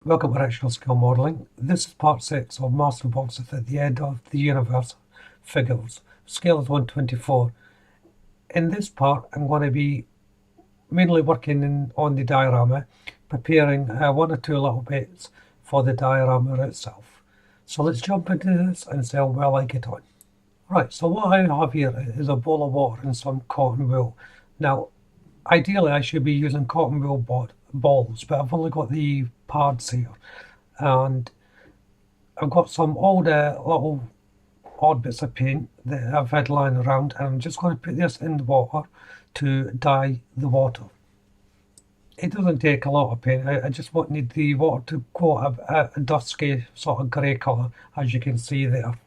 Welcome to Actual Scale Modelling. This is part 6 of MasterBox at the end of the universe figures. Scale is 1/24. In this part, I'm going to be mainly working on the diorama, preparing one or two little bits for the diorama itself. So let's jump into this and see how well I get on. Right, so what I have here is a bowl of water and some cotton wool. Now, ideally I should be using cotton wool balls, but I've only got the pads here, and I've got some older little odd bits of paint that I've had lying around, and I'm just going to put this in the water to dye the water. It doesn't take a lot of paint. I just need the water to go a dusky sort of grey colour, as you can see there.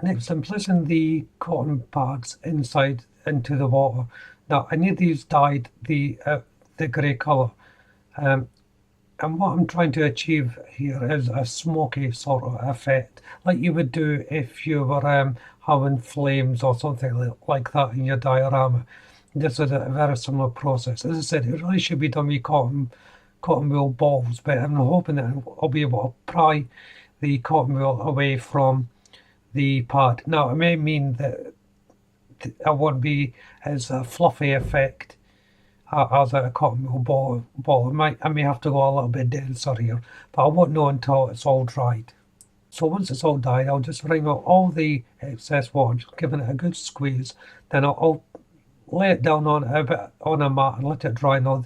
Next, I'm placing the cotton pads into the water. Now, I need these dyed the grey colour. And what I'm trying to achieve here is a smoky sort of effect, like you would do if you were having flames or something like that in your diorama. This is a very similar process. As I said, it really should be done with cotton wool balls, but I'm hoping that I'll be able to pry the cotton wool away from the pad. Now, it may mean that it won't be as a fluffy effect as a cotton wool ball. I may have to go a little bit denser here, but I won't know until it's all dried. So once it's all dried, I'll just wring out all the excess water, just giving it a good squeeze. Then I'll lay it down on a mat and let it dry. Now,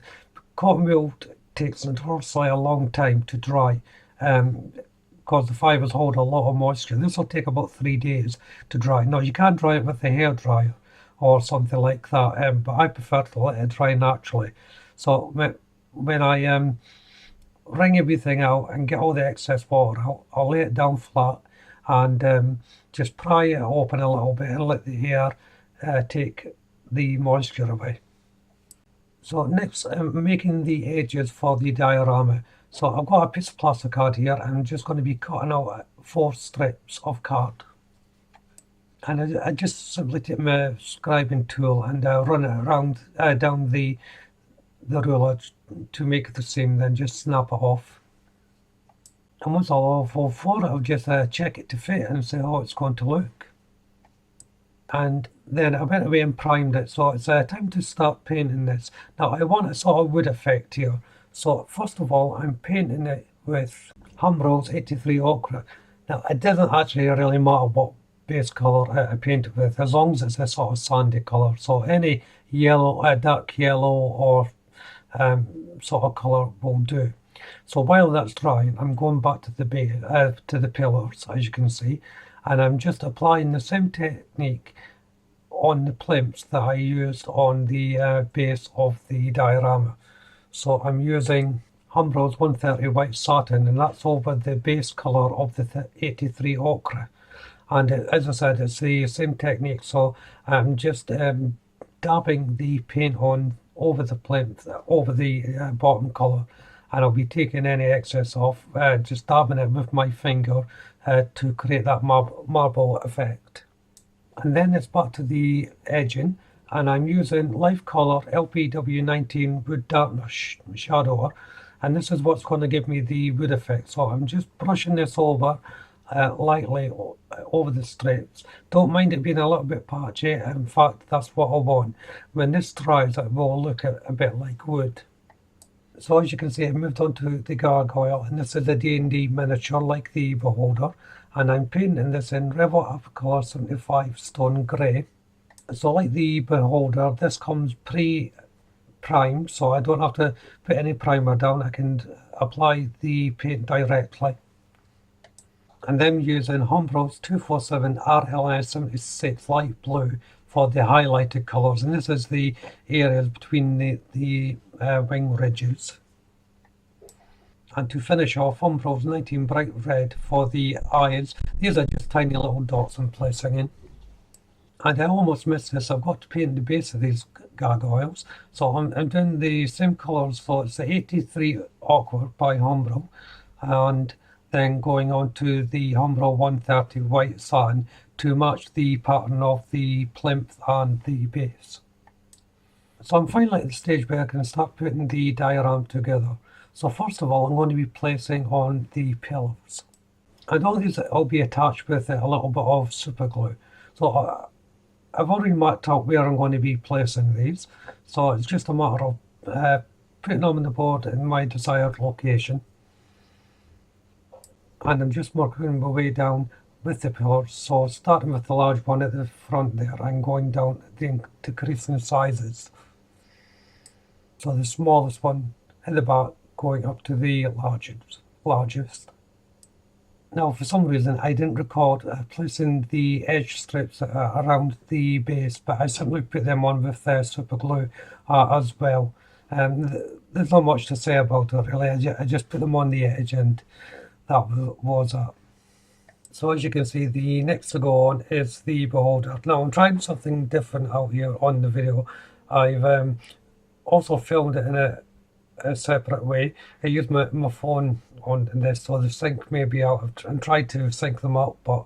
cotton wool takes notoriously a long time to dry, because the fibres hold a lot of moisture. This will take about 3 days to dry. Now, you can dry it with a hairdryer or something like that, but I prefer to let it dry naturally. So when I wring everything out and get all the excess water, I'll lay it down flat and just pry it open a little bit and let the hair take the moisture away. So next, I'm making the edges for the diorama. So I've got a piece of plastic card here, and I'm just going to be cutting out 4 strips of card. And I just simply take my scribing tool and run it around down the ruler to make it the same, then just snap it off. And once all 4, I'll just check it to fit and see how it's going to look. And then I went away and primed it, so it's time to start painting this. Now, I want a sort of wood effect here. So first of all, I'm painting it with Humbrol's 83 Ochre. Now, it doesn't actually really matter what base colour I paint it with, as long as it's a sort of sandy colour. So any yellow, dark yellow or sort of colour will do. So while that's drying, I'm going back to the pillars, as you can see, and I'm just applying the same technique on the plinths that I used on the base of the diorama. So I'm using Humbrol's 130 white satin, and that's over the base colour of the 83 ochre. And as I said, it's the same technique. So I'm just dabbing the paint on over the plinth, over the bottom colour, and I'll be taking any excess off, just dabbing it with my finger to create that marble effect. And then it's back to the edging, and I'm using Life Colour LPW19 Wood Darkness Shadower, and this is what's going to give me the wood effect. So I'm just brushing this over lightly over the strips. Don't mind it being a little bit patchy. In fact, that's what I want. When this dries, it will look a bit like wood. So as you can see, I moved on to the gargoyle, and this is a D&D miniature like the Beholder, and I'm painting this in Rebel Colour 75 Stone Grey. So like the Beholder, this comes pre-primed, so I don't have to put any primer down. I can apply the paint directly. And then using Humbrol's 247 RLS 76 light blue for the highlighted colours, and this is the areas between the wing ridges. And to finish off, Humbrol's 19 bright red for the eyes. These are just tiny little dots I'm placing in. And I almost missed this. I've got to paint the base of these gargoyles. So I'm doing the same colours. So it's the 83 Ochre by Humbrol, and then going on to the Humbrol 130 white satin to match the pattern of the plinth and the base. So I'm finally at the stage where I can start putting the diorama together. So first of all, I'm going to be placing on the pillars. And all these will be attached with a little bit of super glue. So I've already marked out where I'm going to be placing these. So it's just a matter of putting them on the board in my desired location. And I'm just marking my way down with the pillars. So starting with the large one at the front there and going down the decreasing sizes. So the smallest one at the back going up to the largest. Now, for some reason, I didn't record placing the edge strips around the base, but I simply put them on with super glue as well. There's not much to say about it, really. I just put them on the edge, and that was it. So as you can see, the next to go on is the beholder. Now, I'm trying something different out here on the video. I've also filmed it in a separate way. I used my phone on this, so the sync may be out, and tried to sync them up, but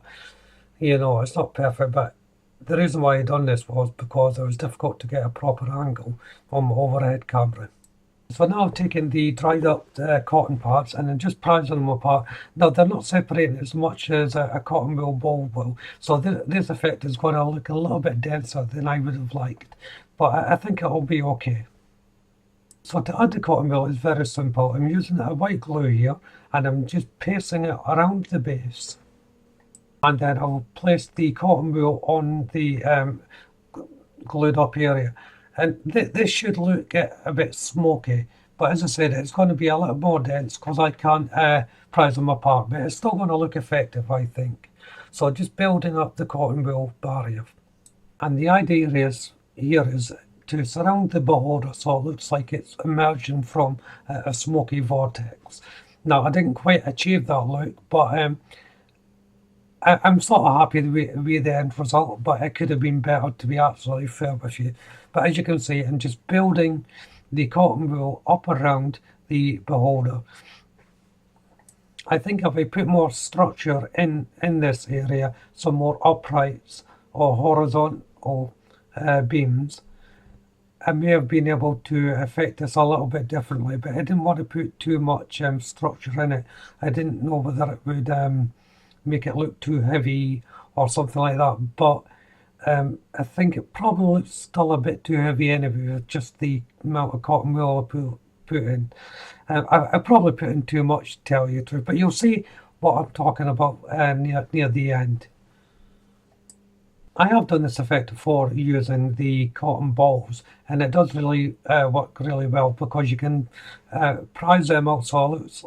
you know, it's not perfect. But the reason why I done this was because it was difficult to get a proper angle on my overhead camera. So now I've taken the dried up cotton parts and then just prizing them apart. Now they're not separating as much as a cotton wool ball will, so this effect is going to look a little bit denser than I would have liked, but I think it'll be okay. So to add the cotton wool is very simple. I'm using a white glue here and I'm just pasting it around the base. And then I'll place the cotton wool on the glued up area. And this should look a bit smoky. But as I said, it's going to be a little more dense because I can't prise them apart. But it's still going to look effective, I think. So just building up the cotton wool barrier. And the idea here is to surround the beholder so it looks like it's emerging from a smoky vortex. Now, I didn't quite achieve that look, but I'm sort of happy with the end result, but it could have been better, to be absolutely fair with you. But as you can see, I'm just building the cotton wool up around the beholder. I think if I put more structure in this area, some more uprights or horizontal beams, I may have been able to affect this a little bit differently, but I didn't want to put too much structure in it. I didn't know whether it would make it look too heavy or something like that, but I think it probably looks still a bit too heavy anyway with just the amount of cotton wool I put in. I probably put in too much, to tell you the truth, but you'll see what I'm talking about near the end. I have done this effect before using the cotton balls, and it does really work really well because you can prise them out so it looks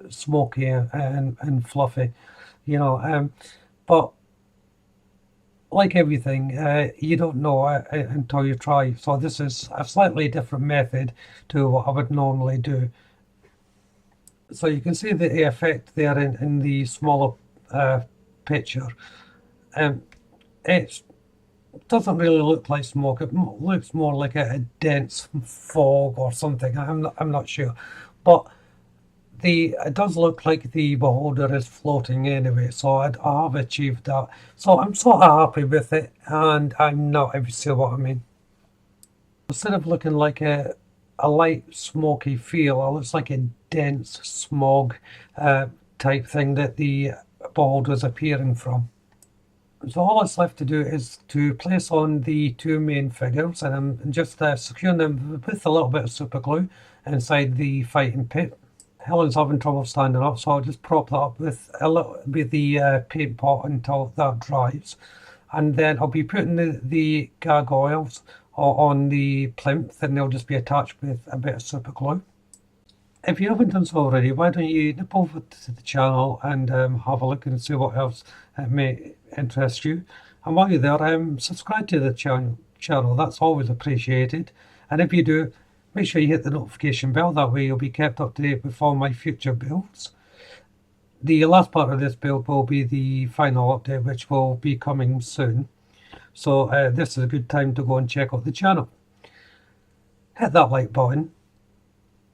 smoky and fluffy, you know. But like everything, you don't know until you try. So this is a slightly different method to what I would normally do. So you can see the effect there in the smaller picture. It doesn't really look like smoke. It looks more like a dense fog or something. I'm not sure, but it does look like the beholder is floating anyway. So I have achieved that. So I'm sort of happy with it, and I'm not. If you see what I mean. Instead of looking like a light smoky feel, it looks like a dense smog type thing that the beholder is appearing from. So all that's left to do is to place on the two main figures, and I'm just securing them with a little bit of super glue inside the fighting pit. Helen's having trouble standing up, so I'll just prop that up with the paint pot until that dries, and then I'll be putting the gargoyles on the plinth, and they'll just be attached with a bit of super glue. If you haven't done so already, why don't you nip over to the channel and have a look and see what else may interest you. And while you're there, subscribe to the channel. That's always appreciated. And if you do, make sure you hit the notification bell. That way you'll be kept up to date with all my future builds. The last part of this build will be the final update, which will be coming soon. So this is a good time to go and check out the channel. Hit that like button.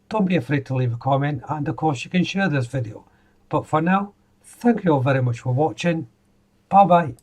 Don't be afraid to leave a comment, and of course you can share this video. But for now, thank you all very much for watching. Bye bye.